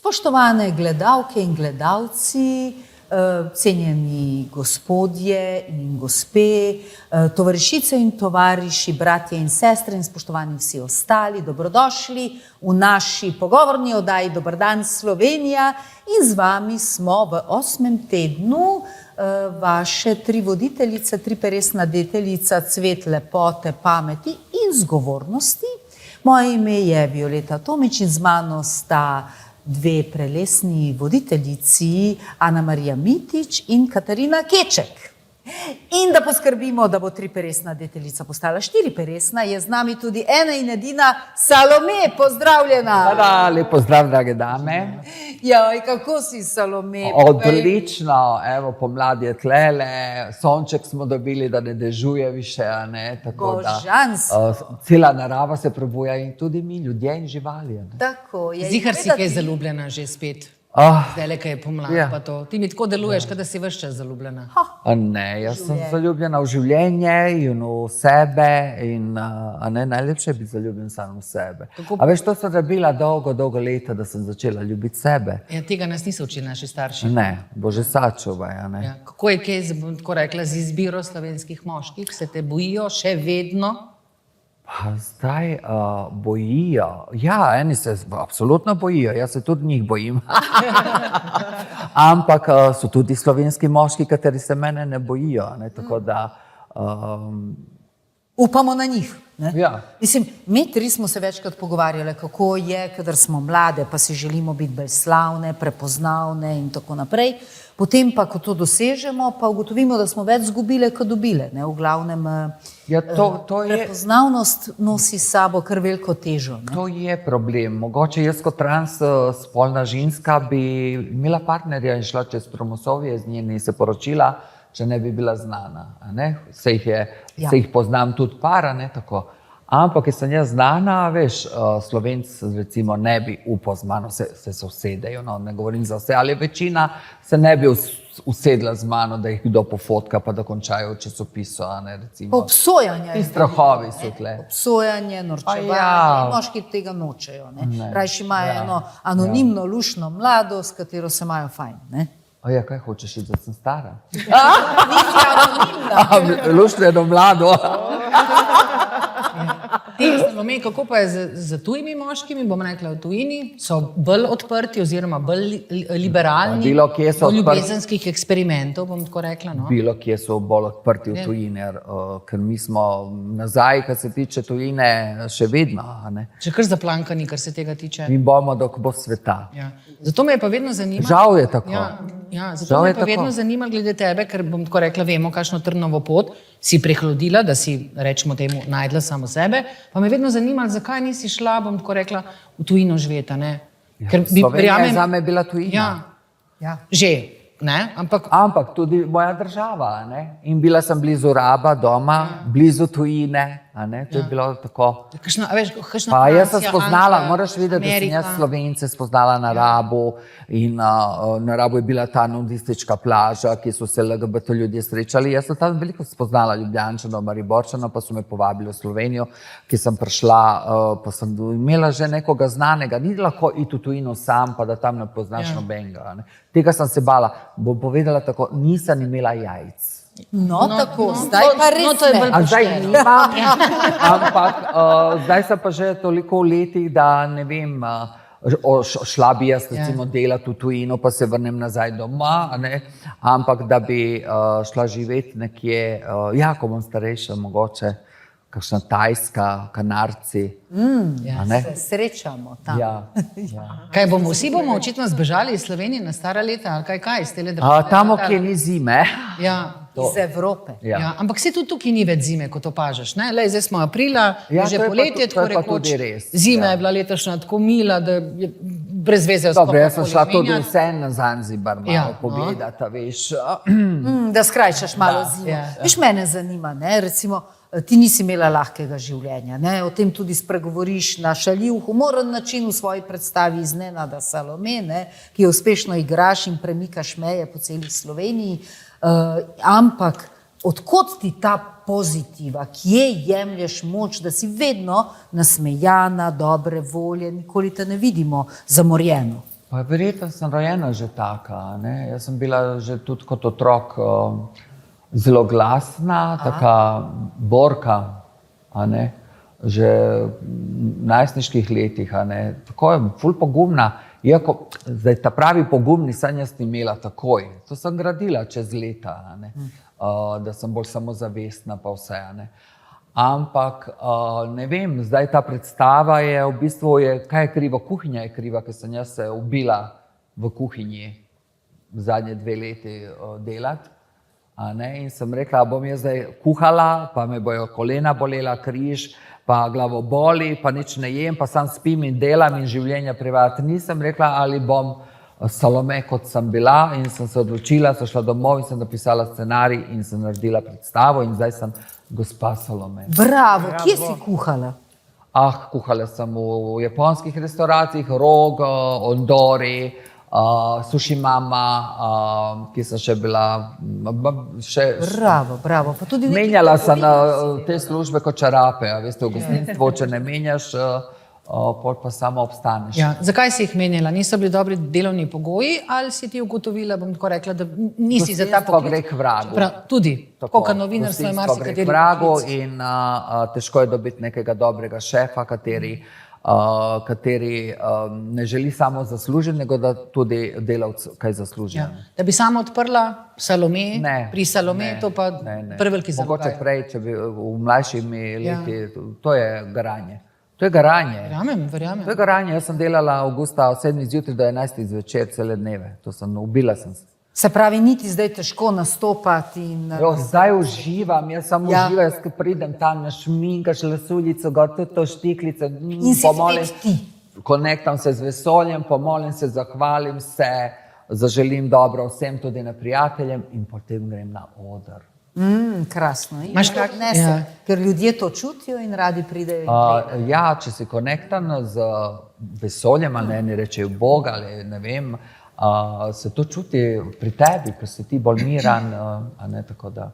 Spoštovane gledalke in gledalci, cenjeni gospodje in gospe, tovarišice in tovariši, bratje in sestre in spoštovani vsi ostali, dobrodošli v naši pogovorni oddaji Dober dan Slovenija in z vami smo v 8. tednu vaše tri voditeljice, triperesna deteljica, cvet lepote, pameti in zgovornosti. Moje ime je Violeta Tomič in z mano sta dve prelesni voditeljici, Ana Marija Mitić in Katarina Keček. In da poskrbimo, da bo triperesna deteljica postala štiriperesna, je z nami tudi ena in edina Salome, pozdravljena. Hvala, lep pozdrav, drage dame. Jaj, kako si, Salome? Odlično, evo, pomlad je tlele, sonček smo dobili, da ne dežuje više, a ne, tako da cela narava se prebuja in tudi mi, ljudje in živali. Tako je. Zihar si kaj zaljubljena že spet. Zdaj, kaj je pomlad, pa to. Ti mi tako deluješ, kada si ves čas zaljubljena. Ne, jaz sem zaljubljena v življenje in v sebe in najlepše je biti zaljubljen sam v sebe. A veš, to sem rabila dolgo leta, da sem začela ljubiti sebe. Ja, tega nas niso učili naši starši. Ne, bože sačuvaj, a ne. Ja, kako je kaj, bom tako rekla, z izbiro slovenskih moških? Se te bojijo še vedno? Pa zdaj bojijo. Ja, eni se absolutno bojijo, jaz se tudi njih bojim. Ampak so tudi slovenski moški, kateri se mene ne bojijo. Ne? Tako da... Upamo na njih. Ne? Ja. Mislim, mi tri smo se večkrat pogovarjali, kako je, kadar smo mlade, pa si želimo biti bolj slavne, prepoznavne in tako naprej. Potem pa, ko to dosežemo, pa ugotovimo, da smo več zgubile, kot dobile. Ne? V glavnem, prepoznavnost nosi s sabo kar veliko težo. Ne? To je problem. Mogoče jaz kot transspolna ženska bi imela partnerja in šla čez promosovje z njeni se poročila, če ne bi bila znana. Se jih poznam tudi par, ne tako. Ampak, ker sem jaz znana, veš, Slovenc recimo ne bi upal z mano, se usedejo, no, ne govorim za vse, ali večina se ne bi usedla z mano, da jih kdo pofotka, pa da končajo v časopisu, ne, recimo. Obsojanje. Ti strahovi so tle. Obsojanje, norčevanje, moški tega nočejo, ne. Rajši imajo eno anonimno, lušno mlado, s katero se imajo fajn, ne. Ja, kaj hočeš iti, da sem stara? Nisi anonimna. Lušno eno mlado. Salome, kako pa je z tujimi moškimi, bom rekla v tujini, so bolj odprti oziroma bolj liberalni do ljubezenskih eksperimentov, bom tako rekla. No? Bilo kje so bolj odprti v tujini, ker mi smo nazaj, kar se tiče tujine, še vedno. Ne? Še kar zaplankani, kar se tega tiče. Mi bomo, dok bo sveta. Ja. Zato me je pa vedno zanimalo. Žal je tako. Zato me je pa vedno zanimalo glede tebe, ker bom tako rekla, vemo, kakšno trnovo pot si prehlodila, da si, rečemo temu, najdla samo sebe, pa me je vedno zanimalo, zakaj nisi šla, bom tako rekla, v tujino živeta, ne? Slovenija je zame bila tujina. Ja, že, ne? Ampak tudi moja država, ne? In bila sem blizu Raba, doma, blizu tujine, ne? To je bilo tako. Pa jaz sem spoznala, moraš videti, da sem jaz Slovence spoznala na Rabu in na Rabu je bila ta nudistička plaža, ki so se LGBT ljudje srečali. Jaz sem tam veliko spoznala Ljubljančanov, Mariborčanov, pa so me povabili v Slovenijo, ki sem prišla, pa sem imela že nekoga znanega. Ni lahko iti v tujino sam, pa da tam ne poznaš nobenega. Tega sem se bala. Bom povedala tako, nisem imela jajc. No, tako, zdaj pa res ne. Zdaj nimam, ampak zdaj sem pa že toliko v letih, da ne vem, šla bi jaz recimo delati v tujino, pa se vrnem nazaj doma, ne? Ampak da bi šla živeti nekje, ko bom starejša, mogoče kakšna Tajska, Kanarci. Se srečamo tam. Kaj bomo, vsi bomo očitno zbežali iz Slovenije na stara leta, ali kaj iz tele države? Tamo, kje ni zime. Iz Evrope. Ampak se tudi tukaj ni več zime, kot opažaš, ne? Lej, zdaj smo aprila, že poletje, tako rekoč. Zima je bila letošnja tako mila, da je brez veze ostalo. Dobro, jaz sem šla tudi vse na Zanzibar malo pogledati, veš. Da skrajšaš malo zimo. Veš, mene zanima, ne, recimo, ti nisi imela lahkega življenja, ne, o tem tudi spregovoriš na šaljiv, humoren način v svoji predstavi Iznenada Salome, ne, ki jo uspešno igraš in premikaš meje po celi Sloveniji. Ampak odkot ti ta pozitiva, kje jemlješ moč, da si vedno nasmejana, dobre volje, nikoli te ne vidimo zamorjeno? Pa verjetno sem rojena že taka, ne? Jaz sem bila že tudi kot otrok zelo glasna, taka borka, a ne? Že v najstniških letih, a ne? Tako je, ful pogumna. Iako, zdaj ta pravi pogumni sem jaz imela takoj. To sem gradila čez leta, a ne? Da sem bolj samozavestna pa vse, a ne? Ampak, ne vem, zdaj ta predstava je v bistvu, kaj je krivo? Kuhinja je kriva, ker sem jaz se ubila v kuhinji zadnje 2 leti delati. In sem rekla, bom jaz zdaj kuhala, pa me bojo kolena bolela, križ, pa glavo boli, pa nič ne jem, pa sam spim in delam in življenja privat. Nisem rekla, ali bom Salome, kot sem bila, in sem se odločila, sem šla domov in sem napisala scenarij in sem naredila predstavo in zdaj sem gospa Salome. Bravo, kje si kuhala? Kuhala sem v japonskih restauracijah, Rog, Ondori, Sushi Mama, ki sem še bila. Bravo. Pa tudi menjala sem te službe kot čarape, a veste, v gostinstvu, če ne menjaš, pol pa samo obstaneš. Ja. Zakaj si jih menjala? Niso bili dobri delovni pogoji ali si ti ugotovila, bom tako rekla, da nisi za ta poklic? Gostinstvo gre k vragu. Tudi, tako kot novinarstvo je marsikateri gre k vragu in težko je dobiti nekega dobrega šefa, kateri ne želi samo zaslužiti, nego da tudi delavcu kaj zasluži. Ja. Da bi samo odprla Salome, pri Salome to pa preveliki zamogaj. Mogoče prej, če bi v mlajšimi leti, to je garanje. To je garanje. Verjamem. To je garanje. Jaz sem delala avgusta od 7 zjutraj do 11 zvečer, cele dneve. Ubila sem se. Se pravi, niti zdaj težko nastopati in... Zdaj uživam, jaz samo uživam, jaz pridem tam, našminkaš lasuljico, tudi to štiklico. In si spet ti. Konektam se z vesoljem, pomolim se, zahvalim se, zaželim dobro vsem, tudi na prijateljem in potem grem na oder. Krasno. Ker ljudje to čutijo in radi pridejo. Če si konektan z vesoljem, ali ne rečejo Bog, ali ne vem, se to čuti pri tebi, ker si ti bolj miran, a ne tako da.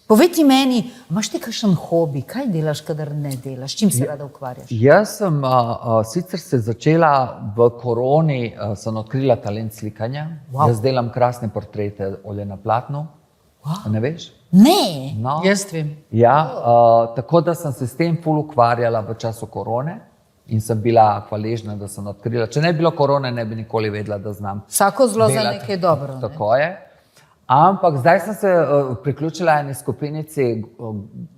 Povej ti meni, imaš ti kakšen hobi? Kaj delaš, kadar ne delaš? Čim se rada ukvarjaš? Jaz sem sicer se začela v koroni, sem odkrila talent slikanja. Jaz delam krasne portrete olje na platnu. Ne veš? Ne, jaz vem. Ja, tako da sem se s tem ful ukvarjala v času korone in sem bila hvaležna, da sem odkrila. Če ne bi bilo korone, ne bi nikoli vedela, da znam delati. Vsako zlo za nekaj dobro. Tako je. Ampak zdaj sem se priključila eni skupinici,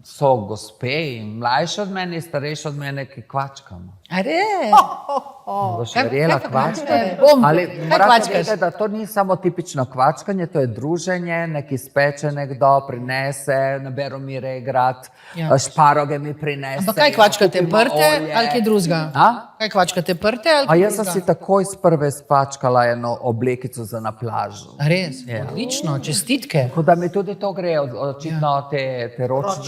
so gospe in mlajše od mene, starejše od mene, ki kvačkamo. Boš verjela kvačkanje? Morate vedeti, da to ni samo tipično kvačkanje, to je druženje, neki speče nekdo, prinese, naberu mi regrat, šparoge mi prinese. Ampak kaj kvačkate, prte ali kaj drugega? Kaj kvačkate, prte ali kaj drugega? Jaz sem si takoj z prve spačkala eno oblekico za na plažu. Res? Odlično, čestitke. Tako da mi tudi to grejo, očitno te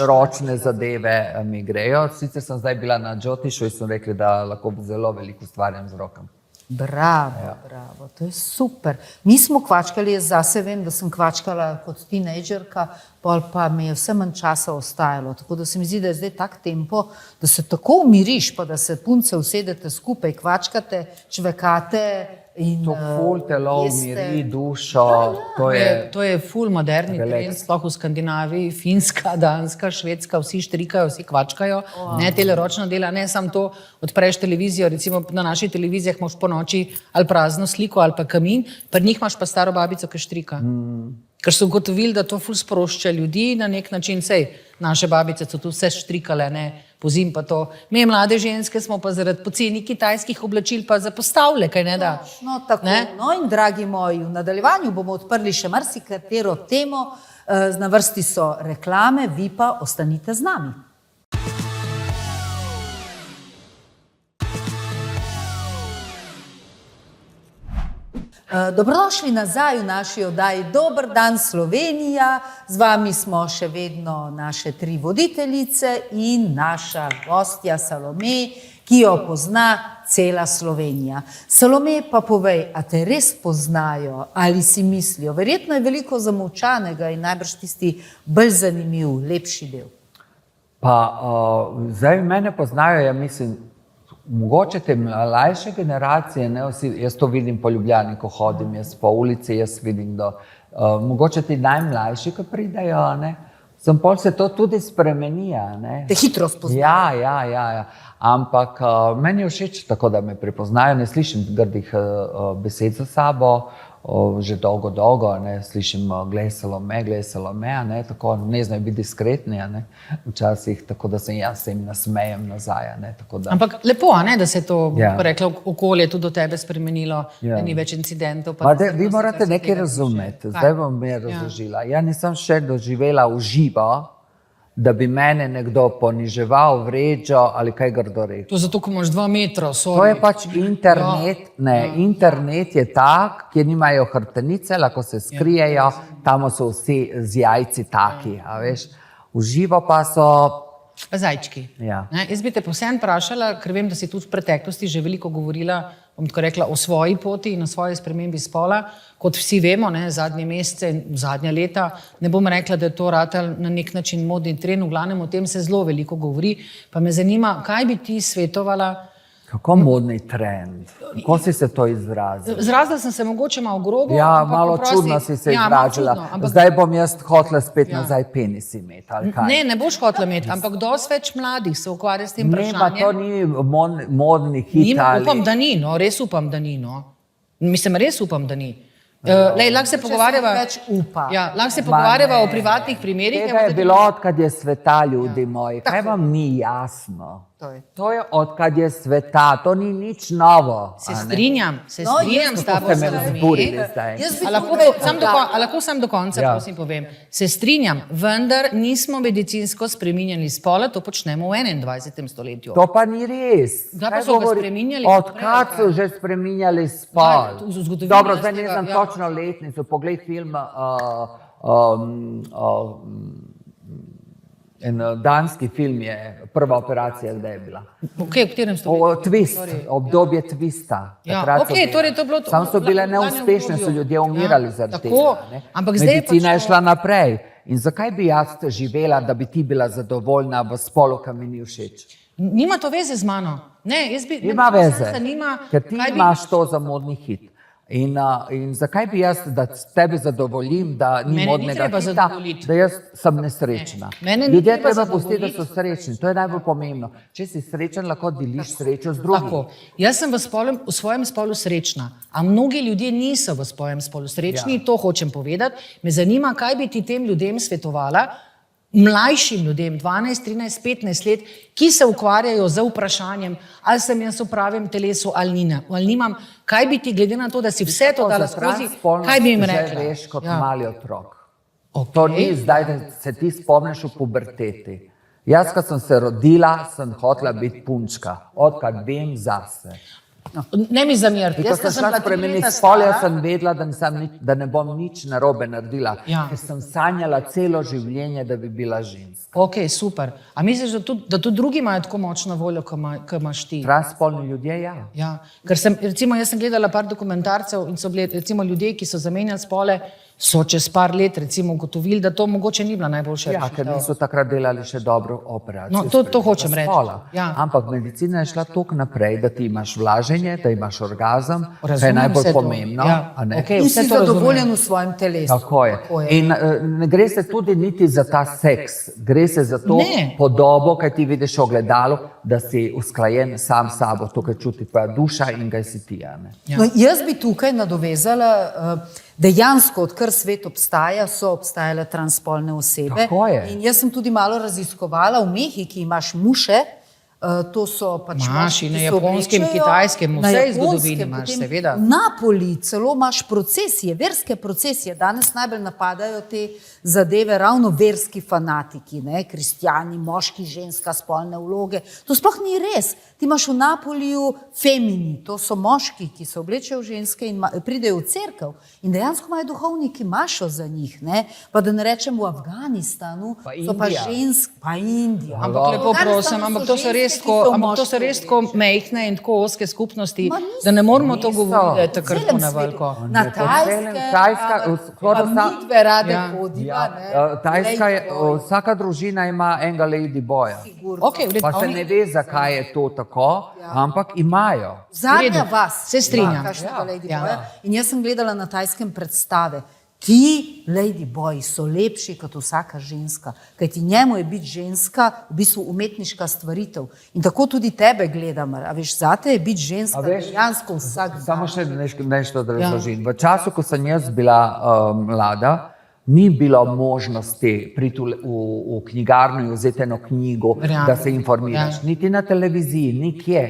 ročne zadeve mi grejo. Sicer sem zdaj bila na Džotišu in so rekli, da lahko zelo veliko ustvarjam z rokami. Bravo, to je super. Mi smo kvačkali, jaz zase vem, da sem kvačkala kot teenagerka, pol pa mi je vse manj časa ostajalo. Tako da se mi zdi, da je zdaj tak tempo, da se tako umiriš, pa da se punce usedete skupaj, kvačkate, čvekate in to ful telo umiri dušo. To je ful moderni trend, sploh v Skandinaviji, Finska, Danska, Švedska, vsi štrikajo, vsi kvačkajo, ne teleročna dela, ne samo to, odpreš televizijo, recimo na naših televizijah imaš po noči ali prazno sliko ali pa kamin, pri njih imaš pa staro babico, ki štrika. Ker so ugotovili, da to ful sprošča ljudi na nek način, sej naše babice so tu vse štrikale, ne, pozim pa to. Mi mlade ženske smo pa zaradi poceni kitajskih oblačil pa zapostavile, kaj ne da? No, tako. No in dragi moji, v nadaljevanju bomo odprli še marsikatero temo, na vrsti so reklame, vi pa ostanite z nami. Dobrodošli nazaj v naši oddaji Dober dan Slovenija. Z vami smo še vedno naše 3 voditeljice in naša gostja Salome, ki jo pozna cela Slovenija. Salome, pa povej, a te res poznajo ali si mislijo? Verjetno je veliko zamolčanega in najbrž tisti bolj zanimiv, lepši del. Pa zdaj mene poznajo, ja mislim, mogoče te mlajše generacije, ne, jaz to vidim po Ljubljani, ko hodim, jaz po ulici, jaz vidim, da mogoče ti najmlajši, ko pridejo, ne, pol se to tudi spremeni. Te hitro spoznajo. Ja. Ampak meni je všeč tako, da me prepoznajo, ne slišim grdih besed za sabo, že dolgo, ne, slišim glej Salome, ne, tako ne znajo biti diskretni, ne, včasih, tako da jaz se jim nasmejem nazaj, ne, tako da. Ampak lepo, ne, da se je to, rekla, okolje tudi do tebe spremenilo, da ni več incidentov. Vi morate nekaj razumeti, zdaj bom me razložila. Ja nisem še doživela v živo, da bi mene nekdo poniževal, vređal ali kaj grdo rekel. To zato, ko imaš 2 metra, To je pač internet, internet je tak, kjer nimajo hrbtenice, lahko se skrijejo, tam so vsi z jajci taki, a veš. V živo pa so... Zajčki. Ja. Jaz bi te posebno vprašala, ker vem, da si tudi v preteklosti že veliko govorila, bom tako rekla, o svoji poti in o svoji spremembi spola. Kot vsi vemo, ne, zadnje mesece in zadnja leta, ne bom rekla, da je to ratal na nek način modni trend, v glavnem o tem se zelo veliko govori, pa me zanima, kaj bi ti svetovala. Kako modni trend? Kako si se to izrazila? Izrazila sem se mogoče malo grobo. Ja, malo čudno si se izrazila. Zdaj bom jaz hotela spet nazaj penis imeti, ali kaj? Ne boš hotela imeti, ampak dosti več mladih se ukvarja s tem vprašanjem. Ne, pa to ni modni hit ali... Upam, da ni, no, res upam, da ni, no. Mislim, res upam, da ni. Lahko se pogovarjava, lahko se pogovarjava o privatnih primerih. Tega je bilo, odkad je sveta, ljudi moji. Kaj vam ni jasno? To je odkad je sveta, to ni nič novo. Se strinjam s tabo, lahko sam do konca, prosim, povem. Se strinjam, vendar nismo medicinsko spreminjali spola, to počnemo v 21. stoletju. To pa ni res. Kdaj pa so ga spreminjali? Odkad so že spreminjali spol? Dobro, zdaj ne znam točno letnico, poglej film en danski film je prva operacija, kdaj je bila. V katerem stoletju? Twist, obdobje Twista. Torej to je bilo to. Samo so bile neuspešne, so ljudje umirali zaradi tega. Medicina je šla naprej. In zakaj bi jaz živela, da bi ti bila zadovoljna v spolu, ki mi ni všeč? Nima to veze z mano. Ima veze, ker ti imaš to za modni hit. In zakaj bi jaz, da tebe zadovoljim, da ni modnega hita, da jaz sem nesrečna. Ljudje treba pustiti, da so srečni, to je najbolj pomembno. Če si srečen, lahko deliš srečo z drugim. Jaz sem v svojem spolu srečna, a mnogi ljudje niso v svojem spolu srečni, to hočem povedati. Me zanima, kaj bi ti tem ljudem svetovala, mlajšim ljudem, 12, 13, 15 let, ki se ukvarjajo z vprašanjem, ali sem jaz v pravem telesu ali nimam, kaj bi ti, glede na to, da si vse to dala skozi, kaj bi jim rekla? Že veš kot mali otrok. To ni zdaj, da se ti spomniš v puberteti. Jaz, ko sem se rodila, sem hotela biti punčka, odkar vem zase. Ne mi zameriti. Ko sem šla spremeniti spol, jaz sem vedela, da ne bom nič narobe naredila, ker sem sanjala celo življenje, da bi bila ženska. Ok, super. A misliš, da tudi drugi imajo tako močno voljo, kot imaš ti? Transspolni ljudje, ja. Ker jaz sem gledala par dokumentarcev in so bili recimo ljudje, ki so zamenjali spole, so čez par let recimo ugotovili, da to mogoče ni bila najboljša rešitev. Ja, ker niso takrat delali še dobro operacijo. No, to hočem reči. Ampak medicina je šla toliko naprej, da ti imaš vlaženje, da imaš orgazem, to je najbolj pomembno. In si zadovoljen v svojem telesu. Tako je. In ne gre se tudi niti za ta seks, gre se za to podobo, kaj ti vidiš v ogledalu, da si usklajen sam s sabo, to, kaj čuti tvoja duša in kaj si ti. Jaz bi tukaj nadovezala, dejansko, odkar svet obstaja, so obstajale transspolne osebe. In jaz sem tudi malo raziskovala, v Mehiki imaš muše, to so pač moški, na japonskem, kitajskem, vsej zgodovini imaš, seveda. V Napoli celo imaš procesije, verske procesije. Danes najbolj napadajo te zadeve ravno verski fanatiki, kristjani, moški, ženska, spolne vloge. To sploh ni res. Ti imaš v Napoliju femini, to so moški, ki se oblečejo v ženske in pridejo v cerkev. In dejansko imajo duhovniki mašo za njih. Pa da ne rečem v Afganistanu, so pa žensk, pa Indija. Ampak lepo prosim, ampak to so res to so res tako mehne in tako oske skupnosti, da ne moramo to govoriti, da je takrat na veliko. Na Tajske, pa midve rade hodiva. Tajska je, vsaka družina ima enega ladyboya. Pa se ne ve, zakaj je to tako, ampak imajo. Zadnja vas. Se strinjam. In jaz sem gledala na Tajskem predstave. Ti ladyboyi so lepši kot vsaka ženska, kajti njemu je biti ženska v bistvu umetniška stvaritev. In tako tudi tebe gledam, a veš, zate je biti ženska dejansko vsak dan. Samo še nešto da razložim. V času, ko sem jaz bila mlada, ni bilo možnosti priti v knjigarno in vzeti eno knjigo, da se informiraš. Niti na televiziji, nikje.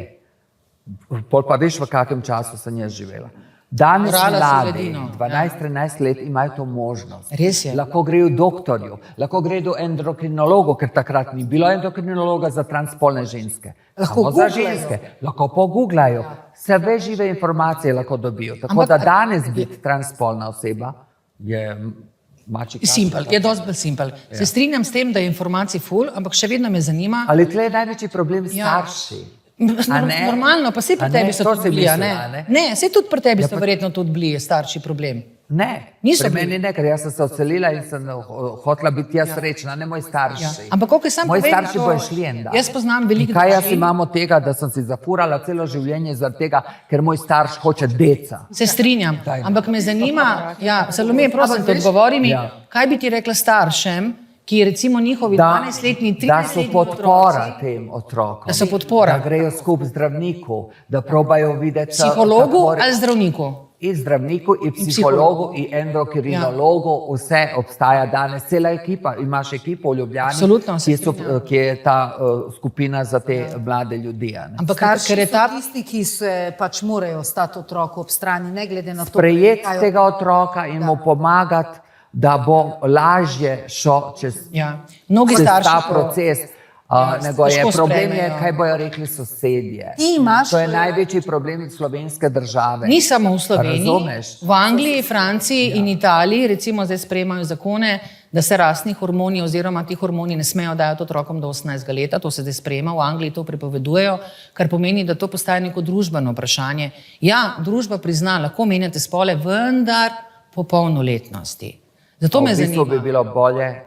Pol pa veš, v kakem času sem jaz živela. Danes mladi, 12-13 let, imajo to možnost. Res je. Lahko grejo doktorju, lahko grejo endokrinologu, ker takrat ni bilo endokrinologa za transpolne ženske. Samo za ženske. Lahko pogooglajo. Vse žive informacije lahko dobijo. Tako da danes biti transpolna oseba je simpel, je dosti bolj simpel. Se strinjam s tem, da je informacij ful, ampak še vedno me zanima. Ali tle je največji problem starši? Normalno, pa saj pri tebi so tudi bili, ne, saj tudi pri tebi so verjetno tudi bili starši problem. Ne, pri meni ne, ker jaz sem se odselila in sem hotela biti jaz srečna, ne moji starši. Ampak koliko sam moji starši bojo šli en dan. Jaz poznam veliko družin. Kaj jaz imam od tega, da sem si zafurala celo življenje zaradi tega, ker moj starš hoče deca. Se strinjam, ampak me zanima, Salome, prosim, te odgovori mi, kaj bi ti rekla staršem, ki recimo njihovi 12-letni, 13-letni otroci. Da so podpora tem otrokom. Da so podpora. Da grejo skupaj zdravniku, da probajo videti. Psihologu ali zdravniku? In zdravniku, in psihologu, in endokrinologu, vse obstaja danes. Cela ekipa, imaš ekipo v Ljubljani, ki je ta skupina za te mlade ljudi. Ampak ker je ta tisti, ki se pač morajo ostati otroku ob strani, ne glede na to. Sprejeti tega otroka in mu pomagati, da bo lažje šel čez ta proces. Problem je, kaj bojo rekli sosedje. To je največji problem slovenske države. Ni samo v Sloveniji, v Angliji, Franciji in Italiji recimo zdaj sprejemajo zakone, da se rastni hormoni oziroma ti hormoni ne smejo dajati otrokom do 18 leta, to se zdaj sprejema, v Angliji to prepovedujejo, kar pomeni, da to postaje neko družbeno vprašanje. Ja, družba prizna, lahko menjate spole, vendar po polnoletnosti. Zato me zanima. V bistvu bi bilo bolje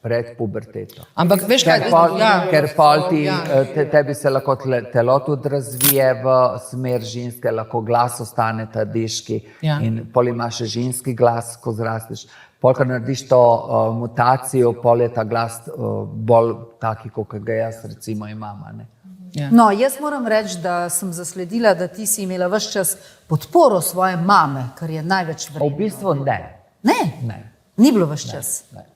pred puberteto. Ampak veš kaj? Ker pol tebi se lahko telo tudi razvije v smer ženske, lahko glas ostane ta deški in pol imaš še ženski glas, ko zrasteš. Pol, ko narediš to mutacijo, pol je ta glas bolj taki, kot ga jaz recimo imam. No, jaz moram reči, da sem zasledila, da ti si imela ves čas podporo svoje mame, kar je največ vredno. V bistvu ne. Ne? Ni bilo ves čas? Ne.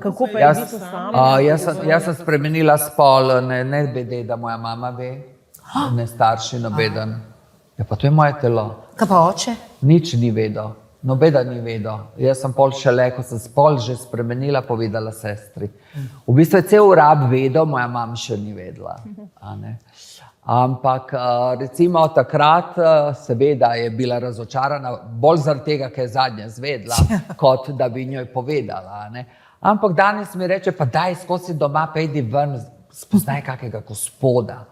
Kako pa je biti sama? Jaz sem spremenila spol, ne vede, da moja mama ve, ne starši, nobeden. Ja, pa to je moje telo. Kaj pa oče? Nič ni vedel, nobeden ni vedel. Jaz sem pol šele, ko sem spol že spremenila, povedala sestri. V bistvu je cel urab vedel, moja mama še ni vedela. Ampak recimo takrat seveda je bila razočarana, bolj zaradi tega, ker je zadnja zvedla, kot da bi njoj povedala. Ampak danes mi reče, pa daj skozi doma, pejdi ven, spoznaj kakega gospoda.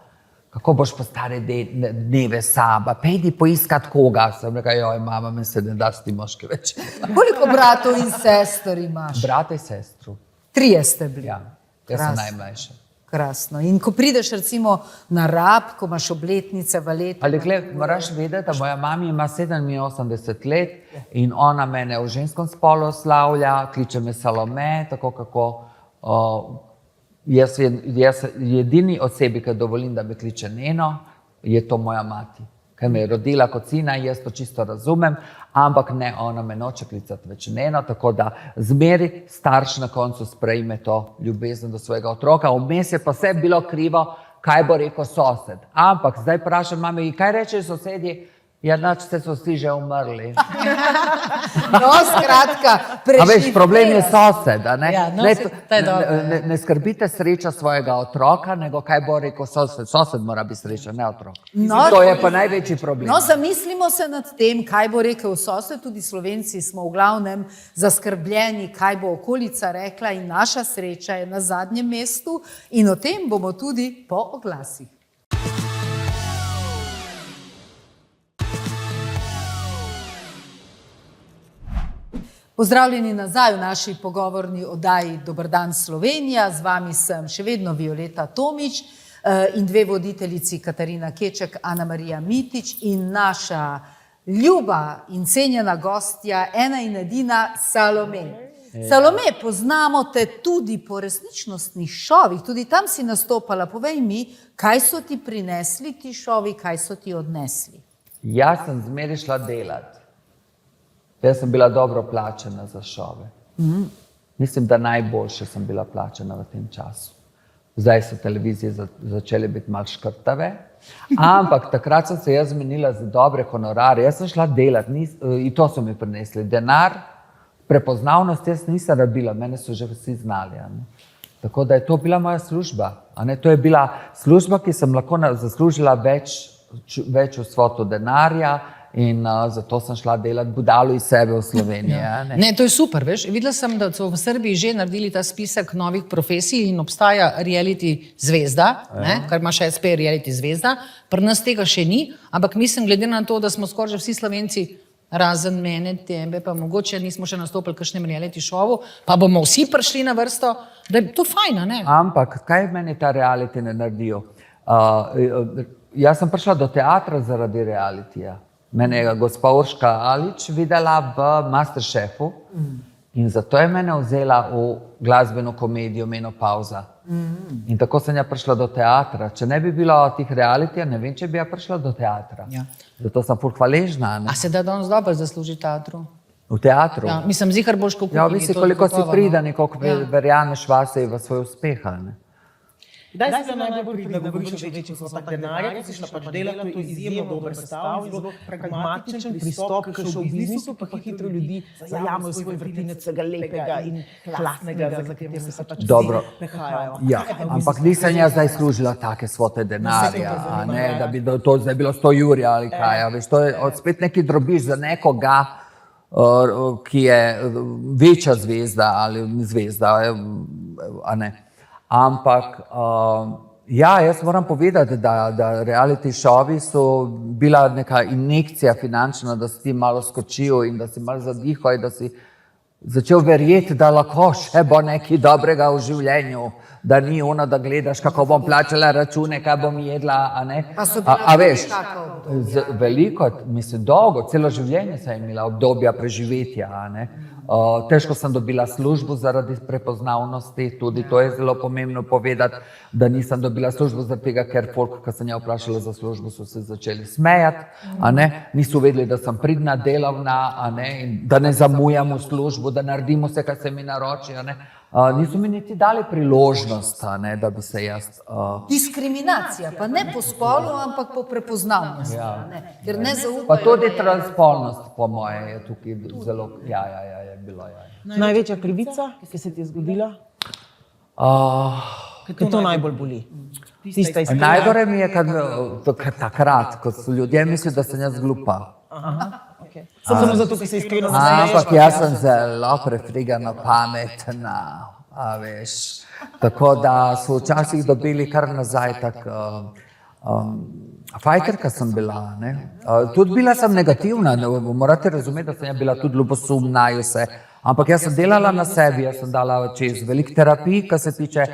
Kako boš po stare dneve sama, pejdi poiskat koga. Sem rekla, joj, mama, meni se ne da s ti moški več. Koliko bratov in sester imaš? Brata in sestru. 3 ste bili? Ja, jaz sem najmlajša. Krasno. In ko prideš recimo na Rab, ko imaš obletnice v letu... Ali moraš vedeti, da moja mama ima 87 let in ona mene v ženskem spolu slavlja, kliče me Salome, tako kako jaz edini osebi, ki dovolim, da me kliče Neno, je to moja mati. Ker me je rodila kot sina in jaz to čisto razumem, ampak ne, ona me noče klicati več Neno, tako da zmeri starš na koncu sprejme to ljubezen do svojega otroka. Vmes je pa vse bilo krivo, kaj bo rekel sosed. Ampak zdaj vprašam mame, kaj rečejo sosedje, Ja, načite so vsi že umrli. No, skratka, A veš, problem je sosed, a ne? Ja, no, to je dobro. Ne skrbite sreča svojega otroka, nego kaj bo rekel sosed. Sosed mora biti sreča, ne otrok. No, To je pa največji problem. No, zamislimo se nad tem, kaj bo rekel sosed. Tudi Slovenci smo v glavnem zaskrbljeni, kaj bo okolica rekla, in naša sreča je na zadnjem mestu, in o tem bomo tudi po oglasih. Pozdravljeni nazaj v naši pogovorni oddaji Dober dan Slovenija. Z vami sem še vedno Violeta Tomič in dve voditeljici, Katarina Keček, Ana Marija Mitić, in naša ljuba in cenjena gostja, ena in edina Salome. Salome, poznamo te tudi po resničnostnih šovih, tudi tam si nastopala. Povej mi, kaj so ti prinesli ti šovi, kaj so ti odnesli? Jaz sem zmeraj šla delati. Jaz sem bila dobro plačena za šove. Mislim, da najboljše sem bila plačena v tem času. Zdaj so televizije začele biti malo škrtave, ampak takrat sem se jaz zmenila za dobre honorare. Jaz sem šla delati in to so mi prinesli. Denar, prepoznavnost jaz nisem rabila, mene so že vsi znali. Tako da je to bila moja služba. To je bila služba, ki sem lahko zaslužila več vsoto denarja, in zato sem šla delati budalo iz sebe v Sloveniji. Ne, to je super, veš. Videla sem, da so v Srbiji že naredili ta spisek novih profesij in obstaja reality zvezda, kar ima še SP reality zvezda. Pri nas tega še ni, ampak mislim, glede na to, da smo skoraj že vsi Slovenci, razen mene, tebe, pa mogoče nismo še nastopili v kakšnem reality šovu, pa bomo vsi prišli na vrsto, da je to fajn, ne? Ampak kaj meni ta reality ne naredijo? Jaz sem prišla do teatra zaradi realityja. Mene je gospa Urška Alič videla v Masterchefu in zato je mene vzela v glasbeno komedijo Menopauza. In tako sem ja prišla do teatra. Če ne bi bilo tih realityja, ne vem, če bi ja prišla do teatra. Ja. Zato sem ful hvaležna. A se da danes dobro zasluži teatru? V teatru? Ja, mislim, zihar boš kako Ja, misli, koliko si pridani, koliko verjameš vase v svoj uspeh. Kdaj si se najbolj pridna, govoriš o večjih vsotah denarja, ko si šla pač delati, to je izjemno dober stav, zelo pragmatičen pristop k show biznisu, pa hitro ljudi zajamejo svoj vrtinec vsega lepega in klasnega, za katerim se pač vsi pehajo. Ja, ampak nisem jaz zdaj služila take svote denarja, da bi to zdaj bilo 100 jurja ali kaj. Veš, to je spet neki drobiž za nekoga, ki je večja zvezda ali zvezda, a ne. Ampak, ja, jaz moram povedati, da reality šovi so bila neka injekcija finančna, da si ti malo skočil in da si malo zadihal in da si začel verjeti, da lahko še bo nekaj dobrega v življenju, da ni ono, da gledaš, kako bom plačala račune, kaj bom jedla, a ne. A veš, veliko, mislim, dolgo, celo življenje sem imela obdobja preživetja, a ne. Težko sem dobila službo zaradi prepoznavnosti, tudi to je zelo pomembno povedati, da nisem dobila službo zaradi tega, ker folk, ko sem ja vprašala za službo, so se začeli smejati, a ne, niso vedeli, da sem pridna, delavna, a ne, in da ne zamujam v službo, da naredim vse, kar se mi naroči, a ne. Niso mi niti dali priložnost, a ne, da bi se jaz... Diskriminacija, pa ne po spolu, ampak po prepoznavnosti, ne, ker ne zaupajo. Pa tudi transpolnost, po moje, je tukaj zelo, je bilo, Največja krivica, ki se ti je zgodila? Kaj to najbolj boli? Najgore mi je, takrat, ko so ljudje mislili, da sem jaz glupa. Samo zato, ker se iskreno ampak jaz sem zelo prefrigana, pametna, a veš. Tako da so včasih dobili kar nazaj fajterka sem bila, ne. Tudi bila sem negativna, morate razumeti, da sem bila tudi ljubosumna in vse. Ampak jaz sem delala na sebi, jaz sem dala čez veliko terapij, kar se tiče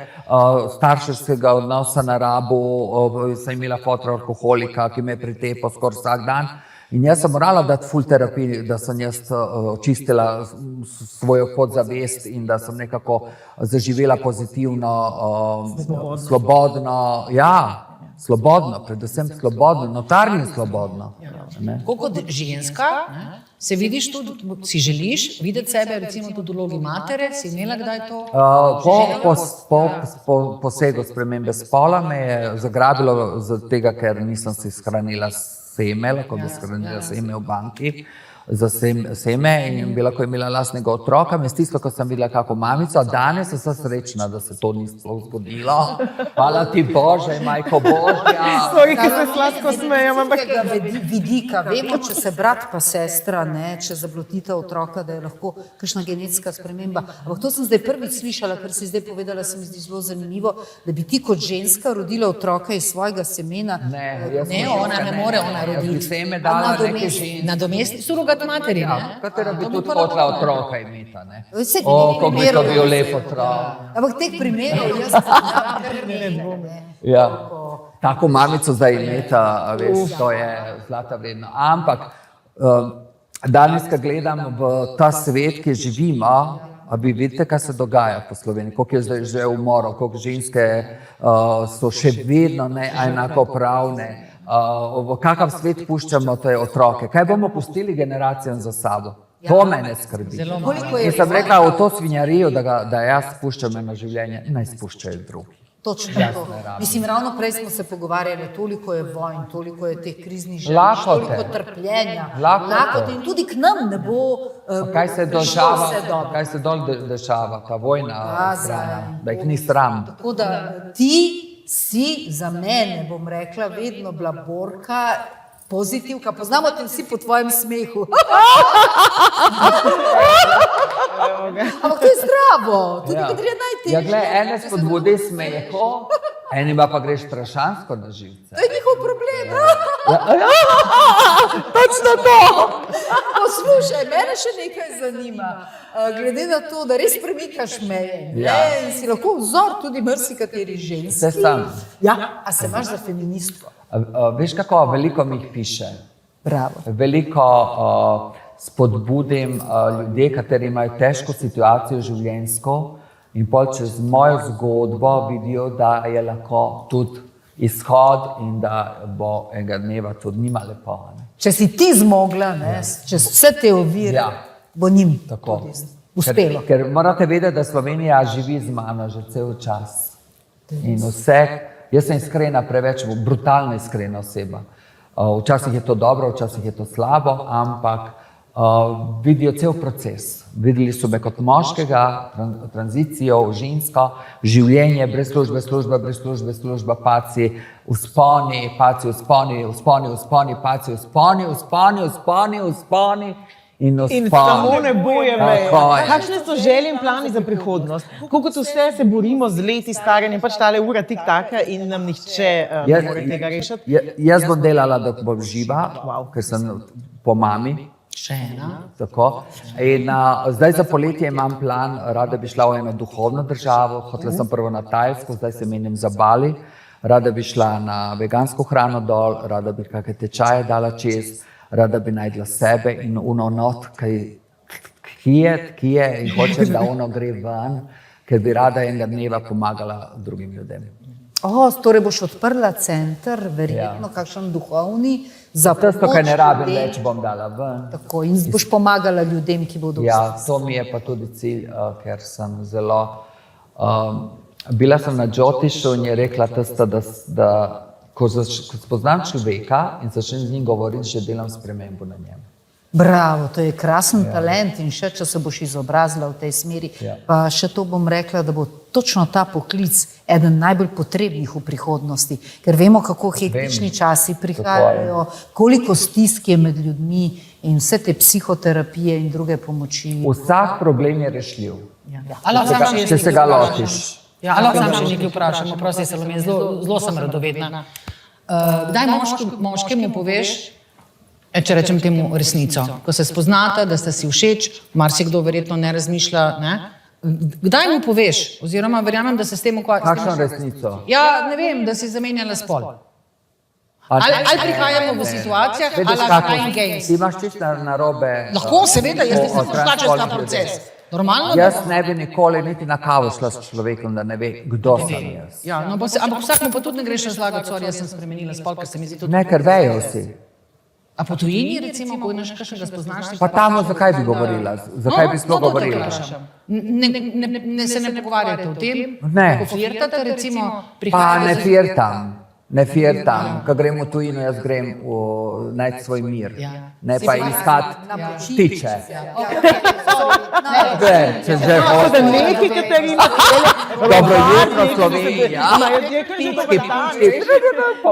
starševskega odnosa na rabu, sem imela fotra alkoholika, ki me je pretepal skoraj vsak dan. In jaz sem morala dati ful terapij, da sem jaz očistila svojo podzavest in da sem nekako zaživela pozitivno, svobodno, svobodno, predvsem svobodno, notarnje svobodno. Kot ženska se vidiš tudi, si želiš videti sebe recimo tudi v vlogi matere, si imela kdaj to? Po posegu spremembe spola me je zagrabilo zaradi tega, ker nisem si shranila seme, lahko bi shranila seme v banki, za seme in bi lahko imela lastnega otroka. Me stislo, ko sem videla kako mamico, danes sem srečna, da se to ni sploh zgodilo. Hvala ti Bože, majko Božja. Sorry, ki se sladko smejem, ampak vidika, vemo, če se brat pa sestra, ne, če zablotita otroka, da je lahko kakšna genetska sprememba. Ampak to sem zdaj prvič slišala, kar si zdaj povedala, se mi zdi zelo zanimivo, da bi ti kot ženska rodila otroka iz svojega semena. Ne, ona ne more, ona rodi. Seme dala neke ženske. Nadomestni surogat materi, ne? Katera bi tudi hotela otroka imeti, ne? Vse Kako bi to bil lep otrok. Ampak teh primerov jaz ne bom. Ja. Tako mamico zdaj imeti, veš, to je zlata vredno. Ampak danes, ko gledam v ta svet, ki živimo, vi vidite, kaj se dogaja po Sloveniji, koliko je zdaj že umorov, koliko ženske so še vedno neenakopravne. V kakav svet puščamo te otroke, kaj bomo pustili generacijam za sabo. To mene skrbi. In sem rekla v to svinjarijo, da jaz spuščam eno življenje, naj spuščajo drugi. Točno to. Mislim, ravno prej smo se pogovarjali, toliko je vojn, toliko je teh kriznih žrtev, toliko trpljenja, lakote in tudi k nam ne bo kaj se prišlo vse dobro. Kaj se dol dešava, ta vojna, da jih ni sram. Tako da ti si za mene, bom rekla, vedno bila borka, pozitivka, poznamo te vsi po tvojem smehu. Ampak to je zdravo, tudi kadar je najtežje. Ja, glej, ene spodbudi smeho, enima pa greš strašansko na živce. To je njihov problem. Točno to! Poslušaj, mene še nekaj zanima. Glede na to, da res premikaš meje, in si lahko vzor tudi marsikateri ženski. Se sam. A se imaš za feministko? Veš, kako veliko mi jih piše. Bravo. Veliko spodbudim ljudje, kateri imajo težko situacijo življenjsko in pol čez mojo zgodbo vidijo, da je lahko tudi izhod in da bo enega dneva tudi njima lepo. Če si ti zmogla, čez vse te ovire, bo njim tudi uspelo. Ker morate vedeti, da Slovenija živi z mano že cel čas. In jaz sem iskrena, preveč brutalno iskrena oseba. Včasih je to dobro, včasih je to slabo, ampak vidijo cel proces. Videli so me kot moškega, tranzicijo v žensko, življenje brez službe, služba brez službe, služba, paci, vzponi, paci, vzponi, vzponi, vzponi, paci, vzponi, vzponi, vzponi, vzponi. In samo ne boje me. Kakšne so želje in plani za prihodnost? Koliko vse se borimo z leti staranja, pač tale ura tik-taka in nam nihče ne more tega rešiti? Jaz bom delala, da bom živa, ker sem po mami. Še ena. Tako. In zdaj za poletje imam plan, rada bi šla v eno duhovno državo, hotela sem prvo na Tajsko, zdaj se menim za Bali, rada bi šla na vegansko hrano dol, rada bi kakšne tečaje dala čez, rada bi najdla sebe in uno not, ki je in hočem, da uno gre ven, ker bi rada enega dneva pomagala drugim ljudem. Torej boš odprla center, verjetno kakšen duhovni, za pomoč ljudem. Tisto, kar ne rabim več, bom dala ven. Tako, in boš pomagala ljudem, ki bodo to mi je pa tudi cilj, ker sem zelo... Bila sem na Džotišu in je rekla tisto, da ko spoznam človeka in začnem z njim govoriti, že delam spremembo na njem. Bravo, to je krasen talent in še, če se boš izobrazila v tej smeri. Pa še to bom rekla, da bo točno ta poklic eden najbolj potrebnih v prihodnosti, ker vemo, kako hektični časi prihajajo, koliko stisk je med ljudmi in vse te psihoterapije in druge pomoči. Vsak problem je rešljiv, če se ga lotiš. Lahko sam še nekaj vprašam, prosti Salome, zelo sem radovedna. Kdaj moškemu poveš, če rečem temu resnico, ko se spoznata, da sta si všeč, marsikdo verjetno ne razmišlja, kdaj mu poveš, oziroma verjamem, da se s tem ukvarjaš? Kakšno resnico? Ja, ne vem, da si zamenjala spol. Ali prihajamo v situacijah, ali flying games. Ti imaš čisto narobe... Lahko, seveda, jaz nisem prišla čez ta proces. Jaz ne bi nikoli niti na kavo šla s človekom, da ne ve, kdo sem jaz. Ampak vsakmu pa tudi ne greš razlagati, sorry, jaz sem spremenila spol, ker se mi zdi tudi... Ne, ker vejo vsi. A po tujini, recimo, ko imaš kakšnega spoznaš? Pa tam, zakaj bi govorila? Zakaj bi sploh govorila? Se ne pogovarjate o tem? Ne. Ko flirtate, recimo, Pa ne flirtam. Ne firtam, ko grem v tujino, jaz grem najti svoj mir, ne pa iskati ptiče. Če že hočeš. Nekaj, Katarina, Dobro jutro, Slovenija.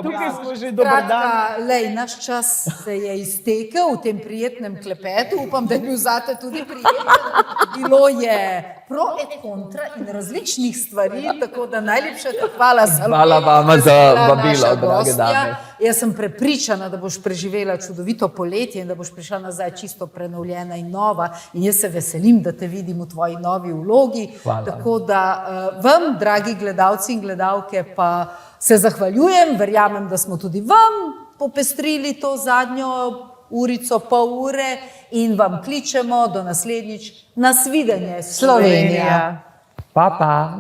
Tukaj smo že dober dan. Lej, naš čas se je iztekel v tem prijetnem klepetu, upam, da je bil zate tudi prijeten. Bilo je pro et kontra in različnih stvari, tako da najlepša hvala za Hvala vama za vabilo, drage dame. Jaz sem prepričana, da boš preživela čudovito poletje in da boš prišla nazaj čisto prenovljena in nova. In jaz se veselim, da te vidim v tvoji novi vlogi. Hvala. Tako da vam, dragi gledalci in gledalke, pa se zahvaljujem. Verjamem, da smo tudi vam popestrili to zadnjo urico, pol ure in vam kličemo do naslednjič. Nasvidenje, Slovenija. Pa.